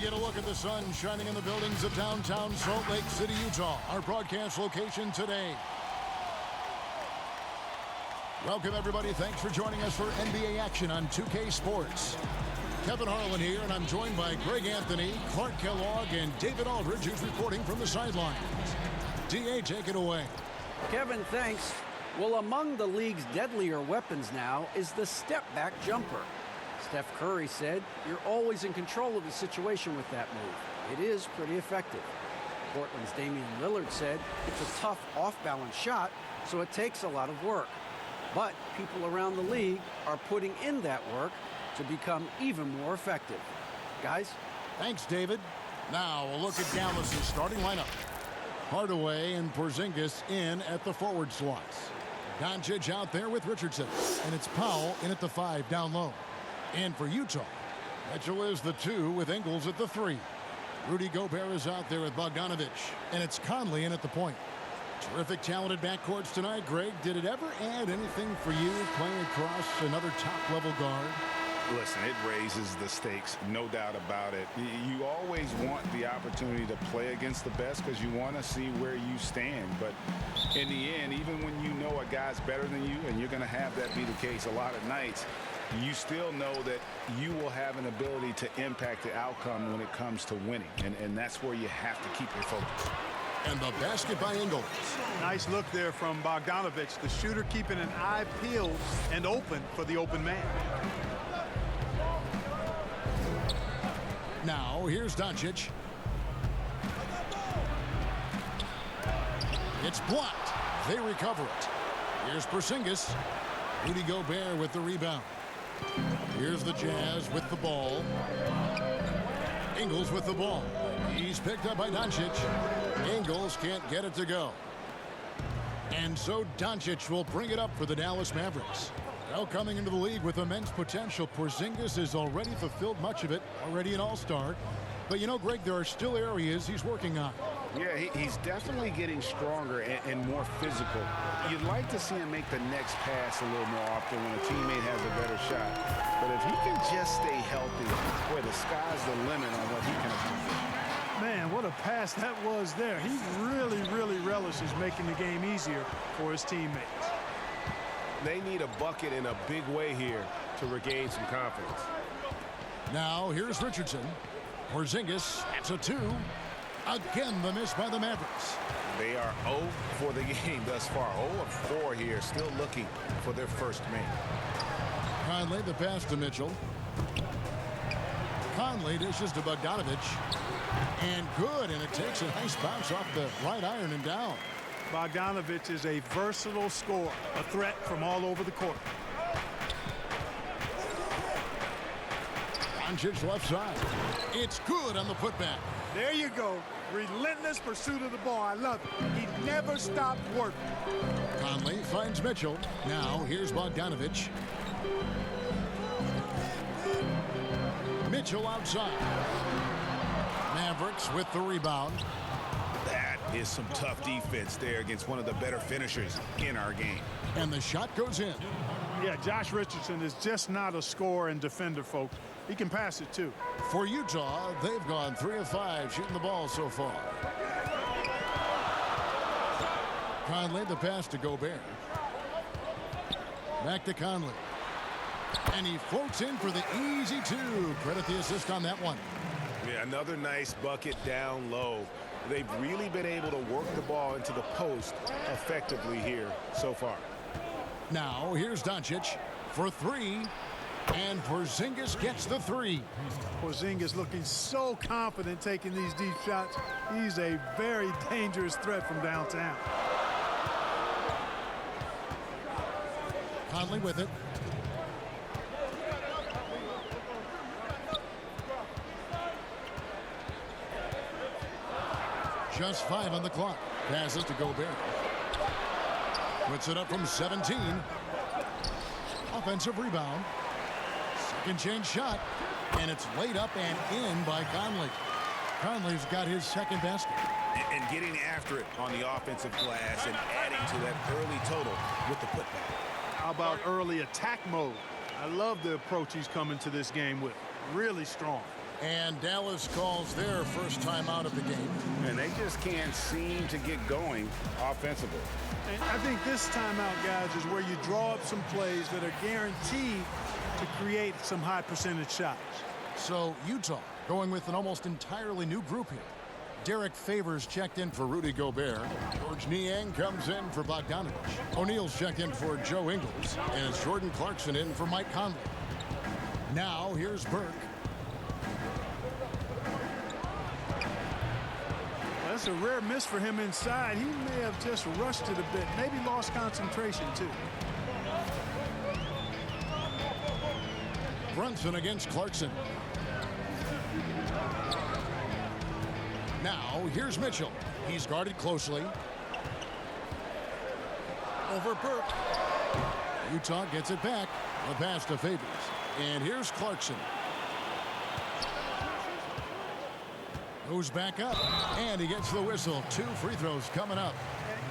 get a look at the sun shining in the buildings of downtown Salt Lake City, Utah. Our broadcast location today. Welcome, everybody. Thanks for joining us for NBA action on 2K Sports. Kevin Harlan here, and I'm joined by Greg Anthony, Clark Kellogg, and David Aldridge, who's reporting from the sidelines. D.A., take it away. Kevin, thanks. Well, among the league's deadlier weapons now is the step-back jumper. Steph Curry said, "You're always in control of the situation with that move. It is pretty effective." Portland's Damian Lillard said, "It's a tough off-balance shot, so it takes a lot of work." But people around the league are putting in that work to become even more effective. Guys? Thanks, David. Now we'll look at Dallas' starting lineup. Hardaway and Porzingis in at the forward slots. Doncic out there with Richardson. And it's Powell in at the 5 down low. And for Utah, Mitchell is the 2 with Ingles at the 3. Rudy Gobert is out there with Bogdanovic. And it's Conley in at the point. Terrific, talented backcourts tonight. Greg, did it ever add anything for you playing across another top-level guard? Listen, it raises the stakes, no doubt about it. You always want the opportunity to play against the best because you want to see where you stand. But in the end, even when you know a guy's better than you, and you're going to have that be the case a lot of nights, you still know that you will have an ability to impact the outcome when it comes to winning. And that's where you have to keep your focus. And the basket by Ingles. Nice look there from Bogdanovic, the shooter keeping an eye peeled and open for the open man. Now, here's Doncic. It's blocked. They recover it. Here's Porzingis. Rudy Gobert with the rebound. Here's the Jazz with the ball. Ingles with the ball. He's picked up by Doncic. Ingles can't get it to go. And so Doncic will bring it up for the Dallas Mavericks. Well, coming into the league with immense potential, Porzingis has already fulfilled much of it, already an all-star. But you know, Greg, there are still areas he's working on. Yeah, he's definitely getting stronger and more physical. You'd like to see him make the next pass a little more often when a teammate has a better shot. But if he can just stay healthy, boy, the sky's the limit on what he can accomplish. Man, what a pass that was there. He really relishes making the game easier for his teammates. They need a bucket in a big way here to regain some confidence. Now, here's Richardson. Porzingis, it's a 2. Again, the miss by the Mavericks. They are 0 for the game thus far. 0 of 4 here, still looking for their first man. Conley, the pass to Mitchell. Conley dishes to Bogdanovic. And good, and it takes a nice bounce off the right iron and down. Bogdanovic is a versatile scorer, a threat from all over the court. Doncic left side. It's good on the putback. There you go. Relentless pursuit of the ball. I love it. He never stopped working. Conley finds Mitchell. Now here's Bogdanovic. Mitchell outside. Mavericks with the rebound. That is some tough defense there against one of the better finishers in our game. And the shot goes in. Yeah, Josh Richardson is just not a scorer and defender, folks. He can pass it, too. For Utah, they've gone 3 of 5 shooting the ball so far. Conley, the pass to Gobert. Back to Conley. And he floats in for the easy 2. Credit the assist on that one. Yeah, another nice bucket down low. They've really been able to work the ball into the post effectively here so far. Now, here's Doncic for 3. And Porzingis gets the 3. Porzingis looking so confident taking these deep shots. He's a very dangerous threat from downtown. Conley with it. Just 5 on the clock. Passes to Gobert. Puts it up from 17. Offensive rebound. Second change shot. And it's laid up and in by Conley. Conley's got his second basket. And getting after it on the offensive glass and adding to that early total with the putback. How about early attack mode? I love the approach he's coming to this game with. Really strong. And Dallas calls their first time out of the game. And they just can't seem to get going offensively. And I think this timeout, guys, is where you draw up some plays that are guaranteed to create some high percentage shots. So Utah going with an almost entirely new group here. Derek Favors checked in for Rudy Gobert. George Niang comes in for Bogdanovich. O'Neal's checked in for Joe Ingles. And it's Jordan Clarkson in for Mike Conley. Now here's Burke. That's a rare miss for him inside. He may have just rushed it a bit, maybe lost concentration too. Brunson against Clarkson. Now here's Mitchell. He's guarded closely. Over Burke. Utah gets it back. The pass to Favors. And here's Clarkson. Goes back up, and he gets the whistle. 2 free throws coming up.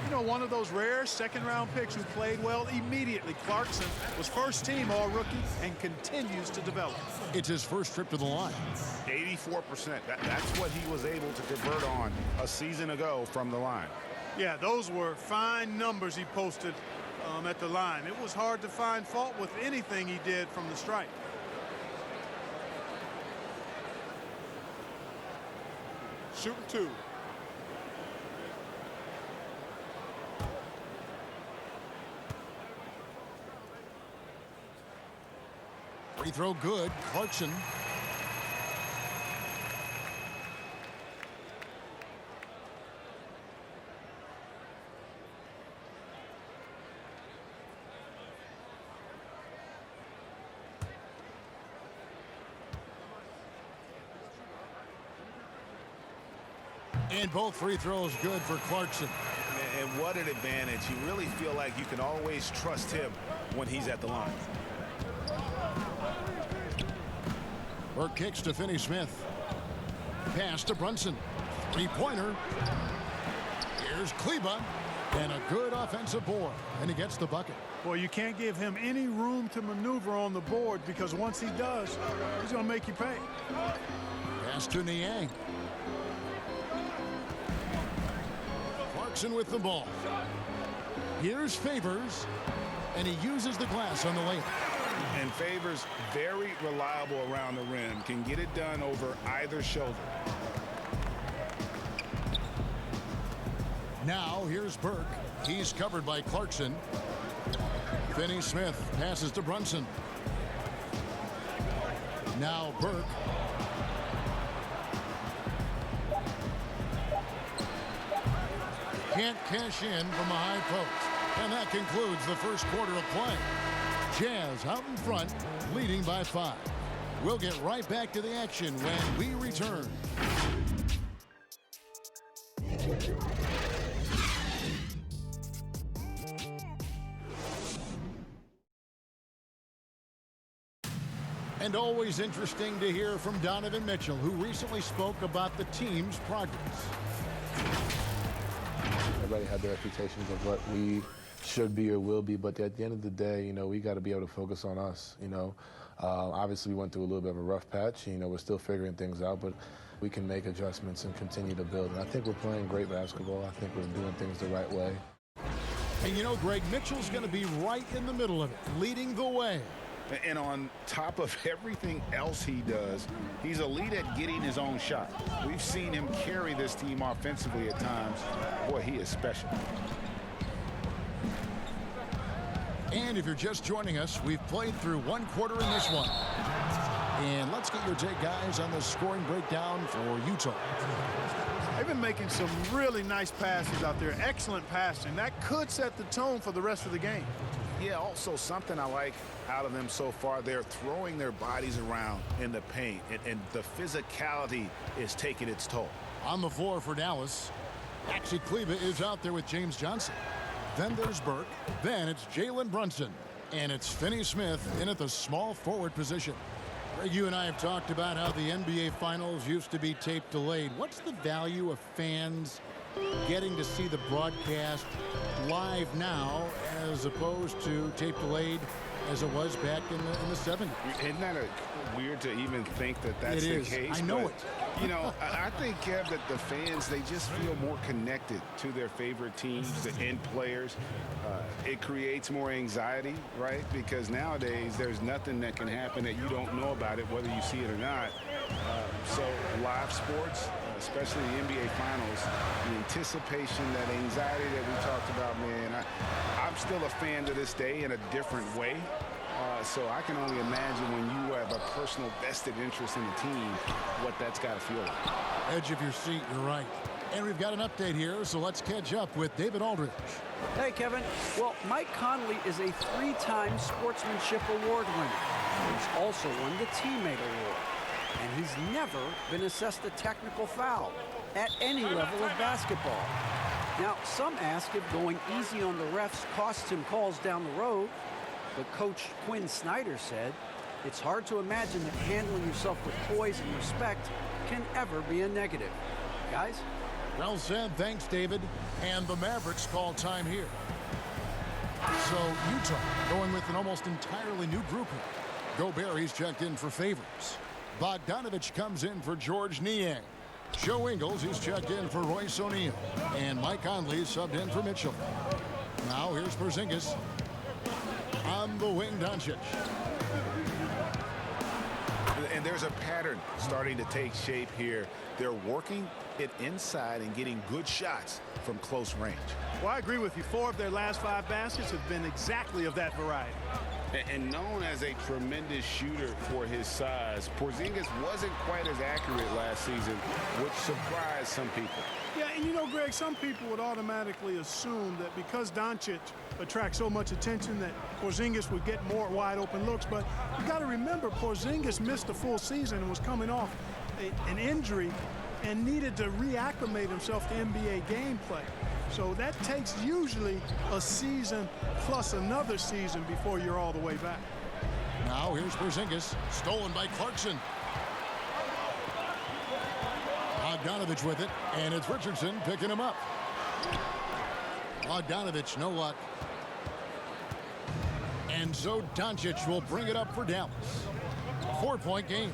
You know, one of those rare second-round picks who played well immediately. Clarkson was first team all-rookie and continues to develop. It's his first trip to the line. 84%. That's what he was able to convert on a season ago from the line. Yeah, those were fine numbers he posted at the line. It was hard to find fault with anything he did from the stripe. Shooting 2. Free throw good. Clarkson. And both free throws good for Clarkson. And what an advantage. You really feel like you can always trust him when he's at the line. Burke kicks to Finney-Smith. Pass to Brunson. Three-pointer. Here's Kleba. And a good offensive board. And he gets the bucket. Well, you can't give him any room to maneuver on the board because once he does, he's going to make you pay. Pass to Niang. Clarkson with the ball. Here's Favors. And he uses the glass on the layup. And Favors, very reliable around the rim, can get it done over either shoulder. Now here's Burke. He's covered by Clarkson. Finney-Smith passes to Brunson. Now Burke. Can't cash in from a high post. And that concludes the first quarter of play. Jazz out in front, leading by 5. We'll get right back to the action when we return. And always interesting to hear from Donovan Mitchell, who recently spoke about the team's progress. Everybody had their expectations of what we should be or will be, but at the end of the day, you know, we got to be able to focus on us, you know. Obviously, we went through a little bit of a rough patch. You know, we're still figuring things out, but we can make adjustments and continue to build. And I think we're playing great basketball. I think we're doing things the right way. And you know, Greg, Mitchell's going to be right in the middle of it, leading the way. And on top of everything else he does, he's elite at getting his own shot. We've seen him carry this team offensively at times. Boy, he is special. And if you're just joining us, we've played through one quarter in this one. And let's get your take, guys, on the scoring breakdown for Utah. They've been making some really nice passes out there. Excellent passing. That could set the tone for the rest of the game. Yeah, also something I like out of them so far, they're throwing their bodies around in the paint, and the physicality is taking its toll. On the floor for Dallas, Maxi Kleba is out there with James Johnson. Then there's Burke. Then it's Jalen Brunson. And it's Finney-Smith in at the small forward position. Greg, you and I have talked about how the NBA Finals used to be tape delayed. What's the value of fans getting to see the broadcast live now as opposed to tape delayed as it was back in the 70s. Isn't that weird to even think that that's It the is. case? I know But, it. You know, I think, Kev, that the fans, they just feel more connected to their favorite teams, the end players. It creates more anxiety, right? Because nowadays there's nothing that can happen that you don't know about it, whether you see it or not. So live sports, especially the NBA Finals, the anticipation, that anxiety that we talked about, man, I'm still a fan to this day in a different way. So I can only imagine when you have a personal vested interest in the team, what that's got to feel like. Edge of your seat, you're right. And we've got an update here, so let's catch up with David Aldridge. Hey, Kevin. Well, Mike Conley is a 3-time Sportsmanship Award winner. He's also won the Teammate Award. And he's never been assessed a technical foul at any level of basketball. Now, some ask if going easy on the refs costs him calls down the road. But Coach Quinn Snyder said, it's hard to imagine that handling yourself with poise and respect can ever be a negative. Guys? Well said. Thanks, David. And the Mavericks call time here. So Utah going with an almost entirely new group here. Gobert, he's checked in for Favors. Bogdanovich comes in for George Niang. Joe Ingles, he's checked in for Royce O'Neal. And Mike Conley subbed in for Mitchell. Now here's Porzingis. On the wing, Doncic. And there's a pattern starting to take shape here. They're working it inside and getting good shots from close range. Well, I agree with you. 4 of their last 5 baskets have been exactly of that variety. And known as a tremendous shooter for his size, Porzingis wasn't quite as accurate last season, which surprised some people. Yeah, and you know, Greg, some people would automatically assume that because Doncic attracts so much attention that Porzingis would get more wide open looks. But you got to remember, Porzingis missed a full season and was coming off an injury and needed to reacclimate himself to NBA gameplay. So that takes usually a season plus another season before you're all the way back. Now here's Porzingis, stolen by Clarkson. Bogdanovich with it, and it's Richardson picking him up. Bogdanovich, no luck. And so Doncic will bring it up for Dallas. 4-point game.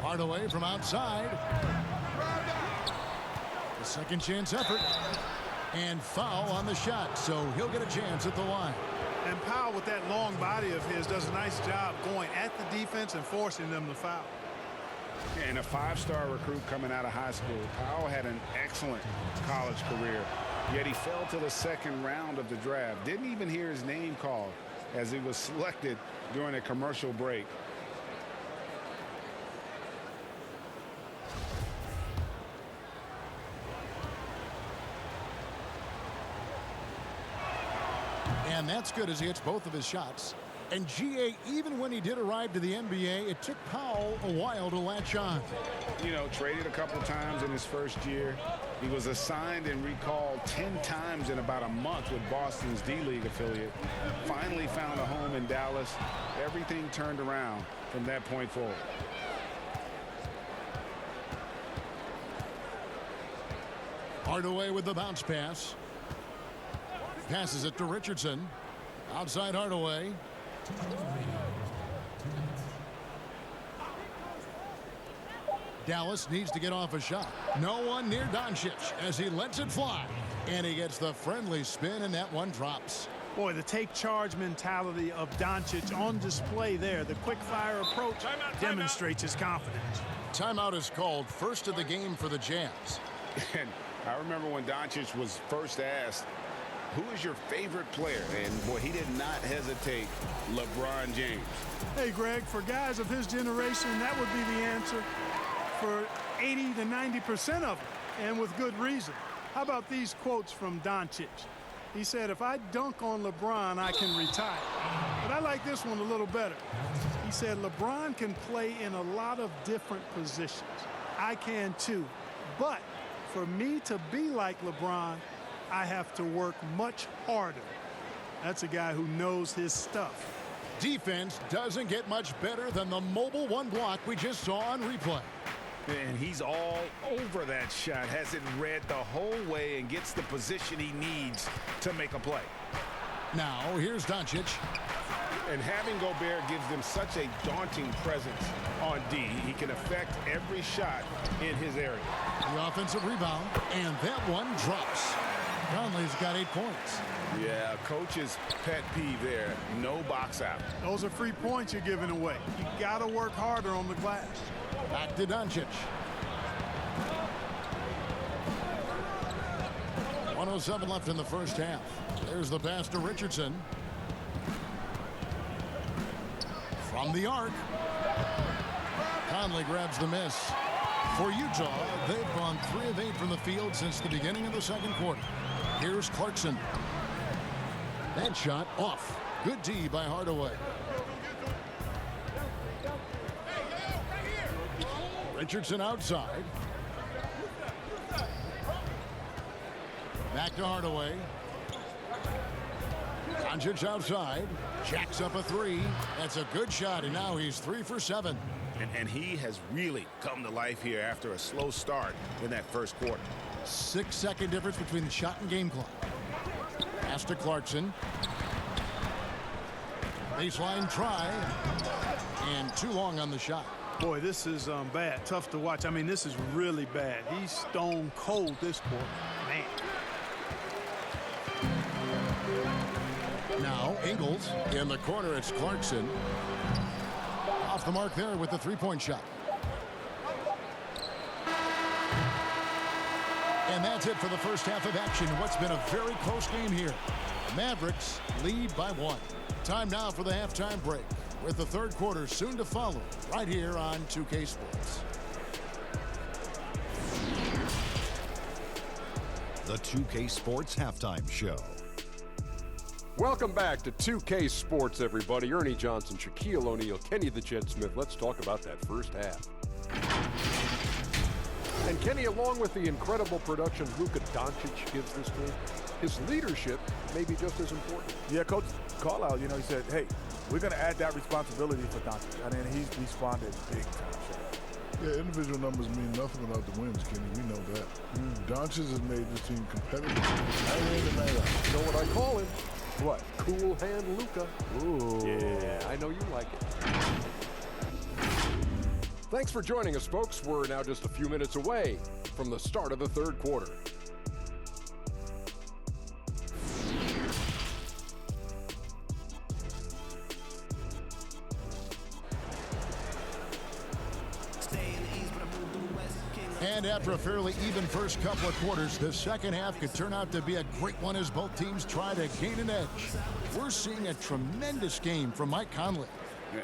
Hardaway from outside. The second chance effort. And foul on the shot, so he'll get a chance at the line. And Powell, with that long body of his, does a nice job going at the defense and forcing them to foul. And a 5-star recruit coming out of high school, Powell had an excellent college career, yet he fell to the second round of the draft. Didn't even hear his name called as he was selected during a commercial break. And that's good as he hits both of his shots. And GA, even when he did arrive to the NBA, it took Powell a while to latch on. You know, traded a couple times in his first year. He was assigned and recalled 10 times in about a month with Boston's D-League affiliate. Finally found a home in Dallas. Everything turned around from that point forward. Hardaway with the bounce pass. Passes it to Richardson. Outside Hardaway. Dallas needs to get off a shot. No one near Doncic as he lets it fly. And he gets the friendly spin, and that one drops. Boy, the take charge mentality of Doncic on display there. The quick fire approach demonstrates his confidence. Timeout is called, first of the game for the Jazz. And I remember when Doncic was first asked, who is your favorite player? And boy, he did not hesitate. LeBron James. Hey, Greg, for guys of his generation, that would be the answer for 80 to 90% of them, and with good reason. How about these quotes from Doncic? He said, if I dunk on LeBron, I can retire. But I like this one a little better. He said, LeBron can play in a lot of different positions. I can too. But for me to be like LeBron, I have to work much harder. That's a guy who knows his stuff. Defense doesn't get much better than the mobile one block we just saw on replay. And he's all over that shot, has it read the whole way and gets the position he needs to make a play. Now here's Doncic. And having Gobert gives them such a daunting presence on D. He can affect every shot in his area. The offensive rebound, and that one drops. Conley's got 8 points. Yeah, coach's pet peeve there. No box out. Those are free points you're giving away. You got to work harder on the glass. Back to Doncic. 1:07 left in the first half. There's the pass to Richardson. From the arc. Conley grabs the miss. For Utah, they've gone 3 of 8 from the field since the beginning of the second quarter. Here's Clarkson. That shot off. Good D by Hardaway. Richardson outside. Back to Hardaway. Doncic outside. Jacks up a 3. That's a good shot, and now he's 3 for 7. And he has really come to life here after a slow start in that first quarter. 6-second difference between the shot and game clock. Pass to Clarkson. Baseline try. And too long on the shot. Boy, this is bad. Tough to watch. I mean, this is really bad. He's stone cold this quarter. Man. Now Ingles in the corner. It's Clarkson. Off the mark there with the 3-point shot. And that's it for the first half of action. What's been a very close game here. Mavericks lead by 1. Time now for the halftime break, with the third quarter soon to follow right here on 2K Sports. The 2K Sports Halftime Show. Welcome back to 2K Sports, everybody. Ernie Johnson, Shaquille O'Neal, Kenny the Jet Smith. Let's talk about that first half. And Kenny, along with the incredible production Luka Doncic gives this team, his leadership may be just as important. Yeah, Coach Carlisle, he said, hey, we're going to add that responsibility for Doncic. And then he's responded big time. Yeah, individual numbers mean nothing without the wins, Kenny. We know that. Doncic has made this team competitive. Night in and night out. You know what I call him? What? Cool hand Luka. Ooh. Yeah, I know you like it. Thanks for joining us, folks. We're now just a few minutes away from the start of the third quarter. And after a fairly even first couple of quarters, the second half could turn out to be a great one as both teams try to gain an edge. We're seeing a tremendous game from Mike Conley.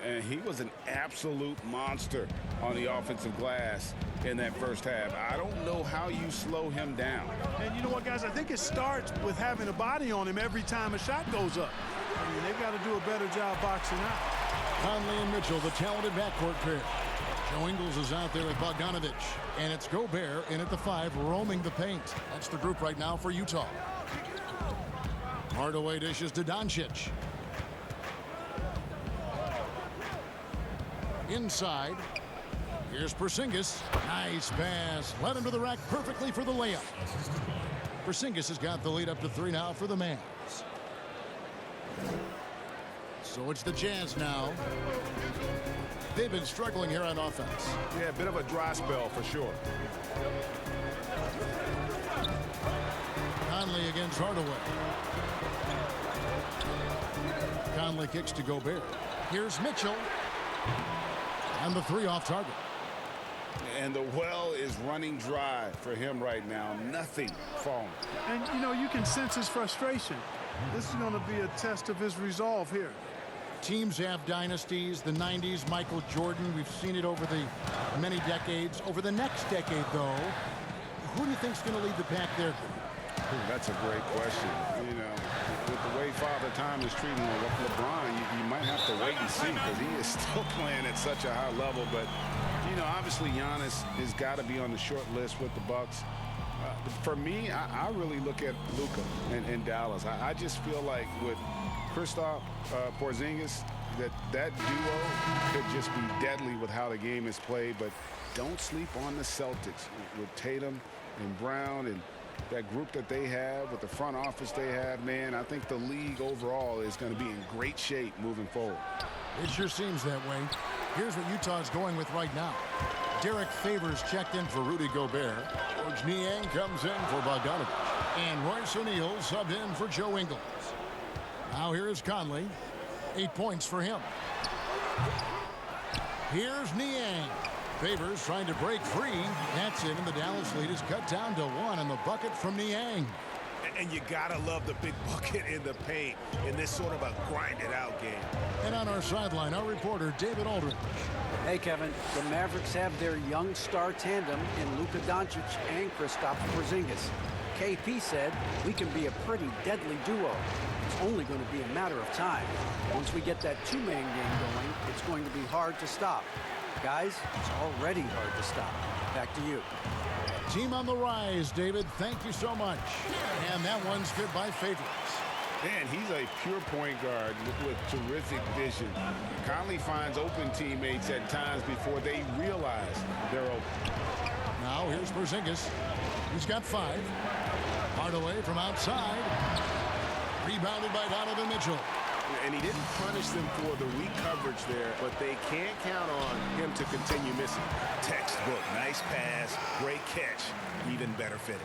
And he was an absolute monster on the offensive glass in that first half. I don't know how you slow him down. And you know what, guys? I think it starts with having a body on him every time a shot goes up. I mean, they've got to do a better job boxing out. Conley and Mitchell, the talented backcourt pair. Joe Ingles is out there with Bogdanovich. And it's Gobert in at the 5, roaming the paint. That's the group right now for Utah. Hardaway dishes to Doncic. Inside. Here's Porzingis. Nice pass. Led him to the rack perfectly for the layup. Porzingis has got the lead up to 3 now for the Mavs. So it's the Jazz now. They've been struggling here on offense. Yeah, a bit of a dry spell for sure. Conley against Hardaway. Conley kicks to Gobert. Here's Mitchell. And the 3 off target. And the well is running dry for him right now. Nothing falling. And, you can sense his frustration. This is going to be a test of his resolve here. Teams have dynasties. The 90s, Michael Jordan. We've seen it over the many decades. Over the next decade, though, who do you think's going to lead the pack there? Ooh, that's a great question. With the way Father Time is treating LeBron, you might have to wait and see because he is still playing at such a high level. But, obviously Giannis has got to be on the short list with the Bucks. For me, I really look at Luka in Dallas. I just feel like with Kristaps Porzingis, that duo could just be deadly with how the game is played. But don't sleep on the Celtics with Tatum and Brown and that group that they have, with the front office they have, man, I think the league overall is going to be in great shape moving forward. It sure seems that way. Here's what Utah's going with right now. Derek Favors checked in for Rudy Gobert. George Niang comes in for Bogdanovich. And Royce O'Neal subbed in for Joe Ingles. Now here's Conley. 8 points for him. Here's Niang. Favors trying to break free. That's it, and the Dallas lead is cut down to 1 on the bucket from Niang. And you gotta love the big bucket in the paint in this sort of a grinded-out game. And on our sideline, our reporter, David Aldridge. Hey, Kevin, the Mavericks have their young star tandem in Luka Doncic and Kristaps Porzingis. KP said, we can be a pretty deadly duo. It's only going to be a matter of time. Once we get that two-man game going, it's going to be hard to stop. Guys, it's already hard to stop. Back to you. Team on the rise, David. Thank you so much. And that one's good by Favors. Man, he's a pure point guard with terrific vision. Conley finds open teammates at times before they realize they're open. Now here's Porzingis. He's got 5. Hardaway from outside. Rebounded by Donovan Mitchell. And he didn't punish them for the weak coverage there, but they can't count on him to continue missing. Textbook, nice pass, great catch, even better finish.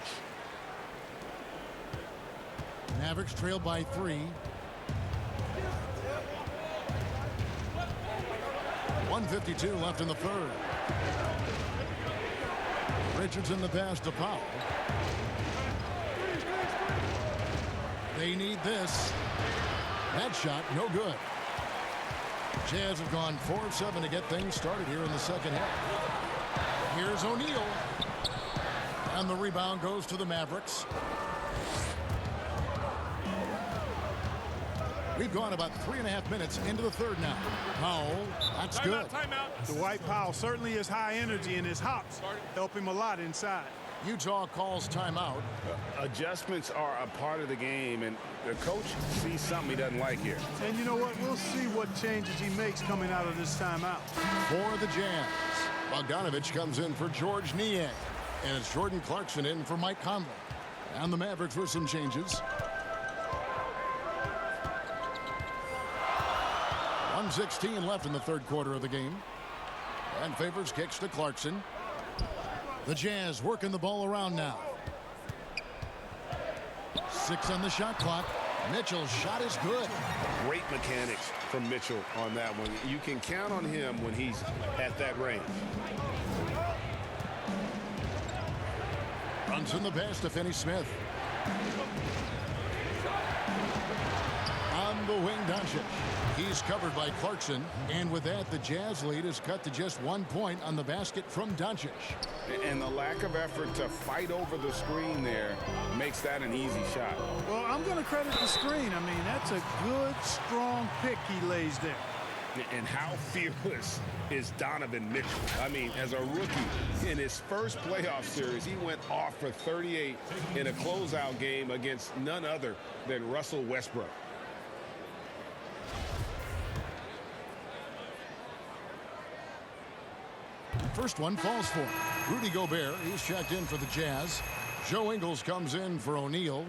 Mavericks trailed by 3. 1:52 left in the third. Richardson the pass to Powell. They need this. That shot, no good. Jazz have gone 4 of 7 to get things started here in the second half. Here's O'Neal. And the rebound goes to the Mavericks. We've gone about 3.5 minutes into the third now. Powell, that's good. Dwight Powell certainly is high energy, and his hops help him a lot inside. Utah calls timeout. Adjustments are a part of the game, and the coach sees something he doesn't like here. And you know what? We'll see what changes he makes coming out of this timeout. For the Jazz, Bogdanovich comes in for George Niang. And it's Jordan Clarkson in for Mike Conley. And the Mavericks with some changes. 1:16 left in the third quarter of the game. And Favors kicks to Clarkson. The Jazz working the ball around now. 6 on the shot clock. Mitchell's shot is good. Great mechanics from Mitchell on that one. You can count on him when he's at that range. Brunson the pass to Finney-Smith. On the wing, Doncic. He's covered by Clarkson. And with that, the Jazz lead is cut to just 1 point on the basket from Doncic. And the lack of effort to fight over the screen there makes that an easy shot. Well, I'm going to credit the screen. I mean, that's a good, strong pick he lays there. And how fearless is Donovan Mitchell? I mean, as a rookie, in his first playoff series, he went off for 38 in a closeout game against none other than Russell Westbrook. First one falls for Rudy Gobert. He's checked in for the Jazz. Joe Ingles comes in for O'Neal.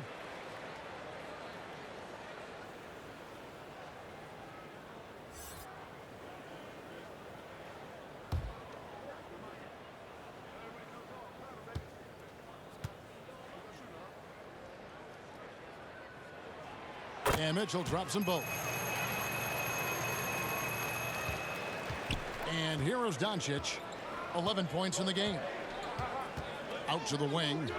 And Mitchell drops them both. And here is Doncic. 11 points in the game. Out to the wing.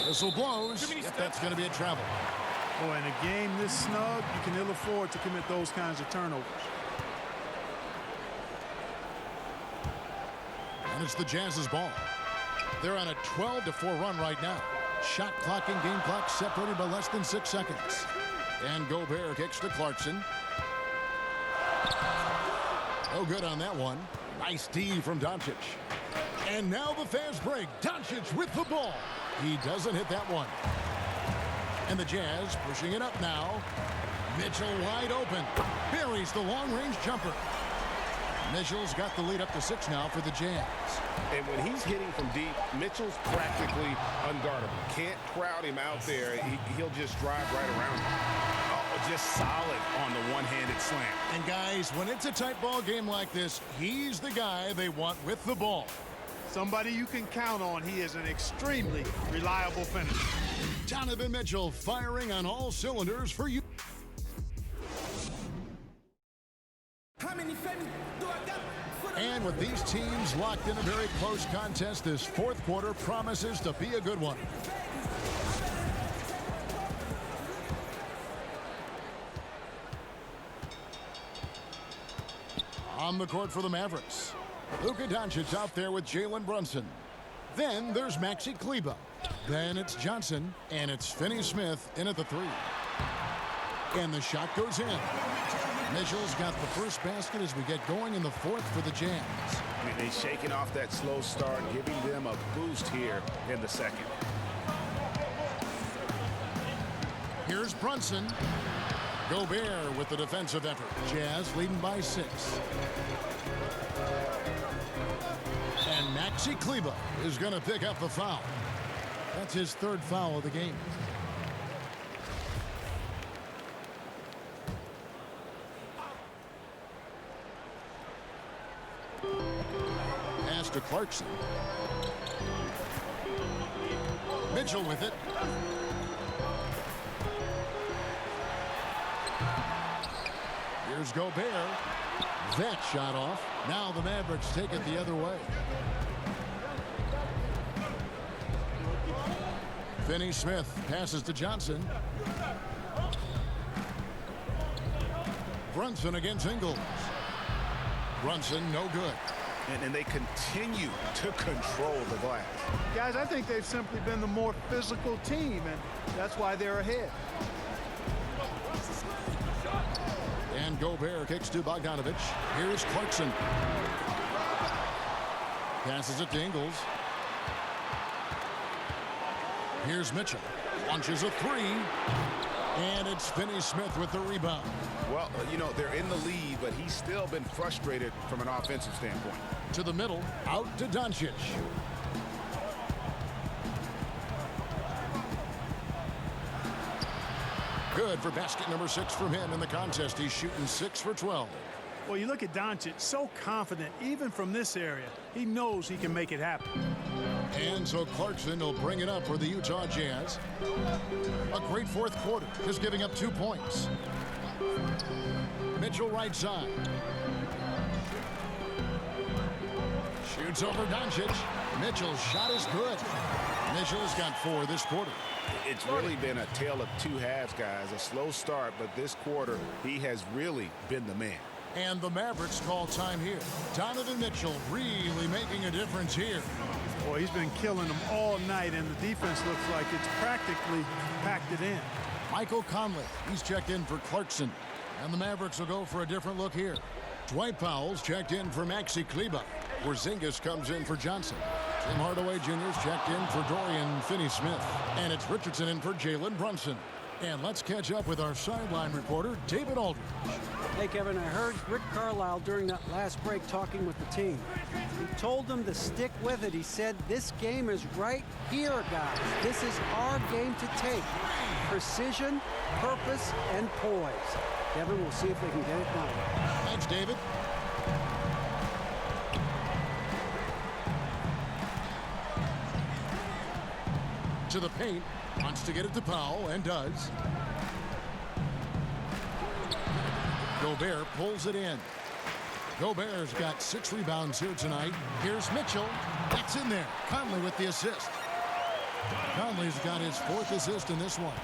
Whistle blows. Yep, that's going to be a travel. Boy, in a game this snug, you can ill afford to commit those kinds of turnovers. And it's the Jazz's ball. They're on a 12-4 run right now. Shot clock and game clock separated by less than 6 seconds. And Gobert kicks to Clarkson. No good on that one. Nice D from Doncic. And now the fast break. Doncic with the ball. He doesn't hit that one. And the Jazz pushing it up now. Mitchell wide open. Buries the long-range jumper. Mitchell's got the lead up to 6 now for the Jazz. And when he's hitting from deep, Mitchell's practically unguardable. Can't crowd him out there. He'll just drive right around him. Oh, just solid on the one-handed slam. And guys, when it's a tight ball game like this, he's the guy they want with the ball. Somebody you can count on. He is an extremely reliable finisher. Donovan Mitchell firing on all cylinders for you. And with these teams locked in a very close contest, this fourth quarter promises to be a good one. On the court for the Mavericks, Luka Doncic out there with Jalen Brunson. Then there's Maxi Kleber. Then it's Johnson, and it's Finney-Smith in at the 3. And the shot goes in. Mitchell's got the first basket as we get going in the fourth for the Jazz. I mean, they're shaking off that slow start, giving them a boost here in the second. Here's Brunson. Gobert with the defensive effort. Jazz leading by 6. And Maxi Kleber is going to pick up the foul. That's his 3rd foul of the game. Pass to Clarkson. Mitchell with it. Here's Gobert. That shot off. Now the Mavericks take it the other way. Finney-Smith passes to Johnson. Brunson against Ingles. Brunson, no good. And they continue to control the glass. Guys, I think they've simply been the more physical team, and that's why they're ahead. And Gobert kicks to Bogdanovich. Here's Clarkson. Passes it to Ingles. Here's Mitchell. Launches a 3. And it's Finney-Smith with the rebound. Well, you know, they're in the lead, but he's still been frustrated from an offensive standpoint. To the middle, out to Doncic. Good for basket number 6 from him in the contest. He's shooting 6 for 12. Well, you look at Doncic, so confident, even from this area. He knows he can make it happen. And so Clarkson will bring it up for the Utah Jazz. A great fourth quarter, just giving up 2 points. Mitchell right side. Shoots over Doncic. Mitchell's shot is good. Mitchell's got 4 this quarter. It's really been a tale of 2 halves, guys. A slow start, but this quarter, he has really been the man. And the Mavericks call time here. Donovan Mitchell really making a difference here. Boy, he's been killing them all night, and the defense looks like it's practically packed it in. Michael Conley, he's checked in for Clarkson. And the Mavericks will go for a different look here. Dwight Powell's checked in for Maxi Kleber. Porzingis comes in for Johnson. Tim Hardaway Jr.'s checked in for Dorian Finney-Smith. And it's Richardson in for Jalen Brunson. And let's catch up with our sideline reporter, David Aldridge. Hey, Kevin, I heard Rick Carlisle during that last break talking with the team. He told them to stick with it. He said, this game is right here, guys. This is our game to take. Precision, purpose, and poise. Kevin, we'll see if they can get it done. Thanks, David. To the paint. Wants to get it to Powell, and does. Gobert pulls it in. Gobert's got 6 rebounds here tonight. Here's Mitchell. That's in there. Conley with the assist. Conley's got his 4th assist in this one.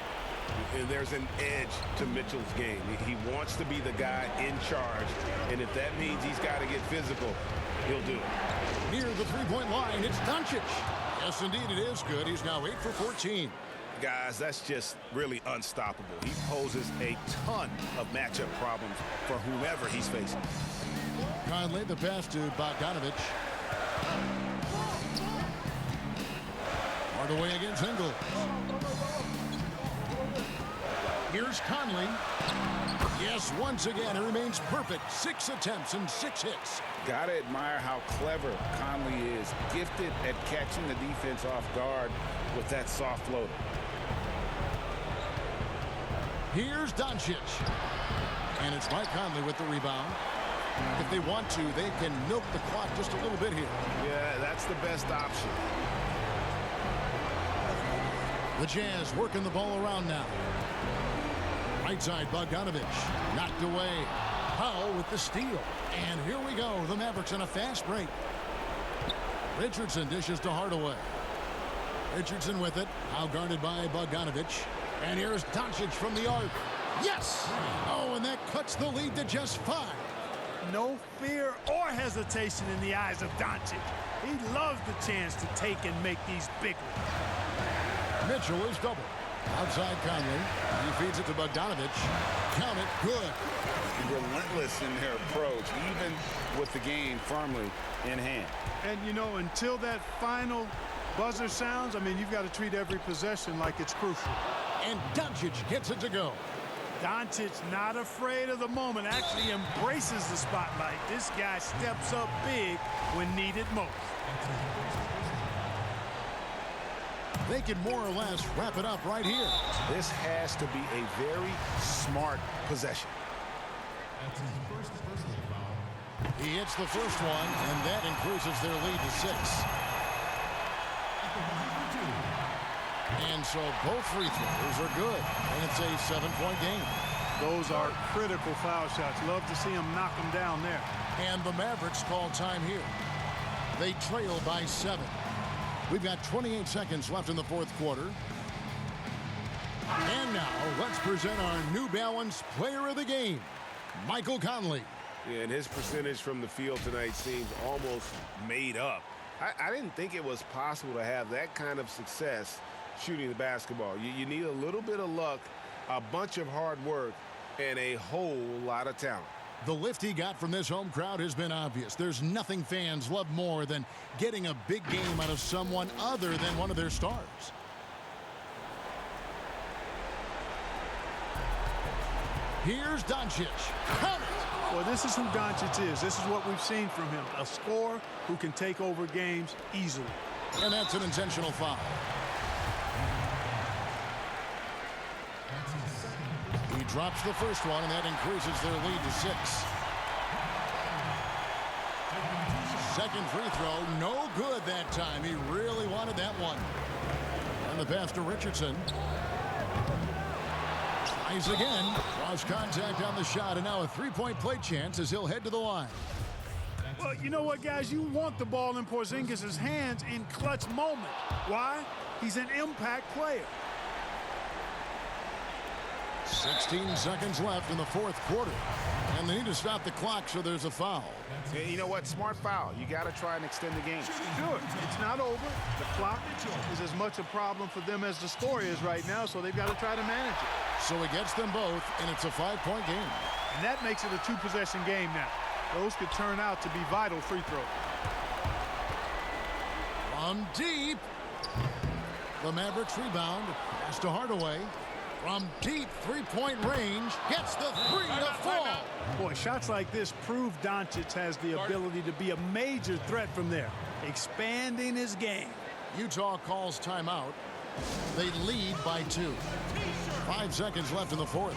And there's an edge to Mitchell's game. He wants to be the guy in charge, and if that means he's got to get physical, he'll do it. Near the 3-point line, it's Doncic. Yes, indeed, it is good. He's now 8 for 14. Guys, that's just really unstoppable. He poses a ton of matchup problems for whomever he's facing. Conley, the pass to Bogdanovich. Hardaway against Ingles. Here's Conley. Yes, once again, he remains perfect. 6 attempts and 6 hits. Gotta admire how clever Conley is. Gifted at catching the defense off guard with that soft floater. Here's Doncic. And it's Mike Conley with the rebound. If they want to, they can milk the clock just a little bit here. Yeah, that's the best option. The Jazz working the ball around now. Right side, Bogdanovich. Knocked away. Powell with the steal. And here we go. The Mavericks on a fast break. Richardson dishes to Hardaway. Richardson with it. Now guarded by Bogdanovich. And here's Doncic from the arc. Yes! Oh, and that cuts the lead to just 5. No fear or hesitation in the eyes of Doncic. He loves the chance to take and make these big ones. Mitchell is double. Outside Conley. He feeds it to Bogdanovich. Count it. Good. Relentless in their approach, even with the game firmly in hand. And, you know, until that final buzzer sounds, I mean, you've got to treat every possession like it's crucial. And Doncic gets it to go. Doncic not afraid of the moment, actually embraces the spotlight. This guy steps up big when needed most. They can more or less wrap it up right here. This has to be a very smart possession. He hits the first one, and that increases their lead to 6. And so both free throws are good, and it's a 7-point game. Those are critical foul shots. Love to see him knock them down there. And the Mavericks call time here. They trail by 7. We've got 28 seconds left in the fourth quarter. And now let's present our New Balance Player of the Game, Michael Conley. Yeah, and his percentage from the field tonight seems almost made up. I didn't think it was possible to have that kind of success shooting the basketball. You need a little bit of luck, a bunch of hard work, and a whole lot of talent. The lift he got from this home crowd has been obvious. There's nothing fans love more than getting a big game out of someone other than one of their stars. Here's Doncic. Count it! Well, this is who Doncic is. This is what we've seen from him. A scorer who can take over games easily. And that's an intentional foul. He drops the first one, and that increases their lead to 6. Second free throw, no good that time. He really wanted that one. And the pass to Richardson. Tries again. Draws contact on the shot, and now a 3-point play chance as he'll head to the line. Well, you know what, guys? You want the ball in Porzingis' hands in clutch moments. Why? He's an impact player. 16 seconds left in the fourth quarter. And they need to stop the clock, so there's a foul. Yeah, you know what? Smart foul. You got to try and extend the game. Sure. It's not over. The clock is as much a problem for them as the score is right now, so they've got to try to manage it. So he gets them both, and it's a 5-point game. And that makes it a 2-possession game now. Those could turn out to be vital free throws. From deep. The Mavericks rebound. Pass to Hardaway. From deep 3-point range, gets the 3 to fall. Boy, shots like this prove Doncic has the ability to be a major threat from there, expanding his game. Utah calls timeout. They lead by 2. 5 seconds left in the fourth.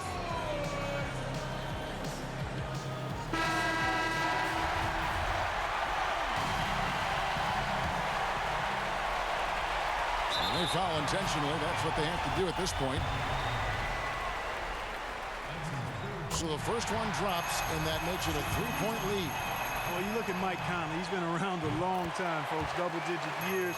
And they foul intentionally. That's what they have to do at this point. So the first one drops, and that makes it a 3-point lead. Well, you look at Mike Conley. He's been around a long time, folks, double-digit years.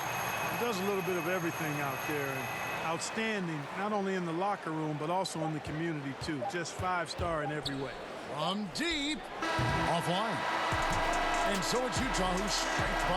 He does a little bit of everything out there. And outstanding, not only in the locker room, but also in the community, too. Just 5-star in every way. From deep, offline. And so it's Utah who's straight by.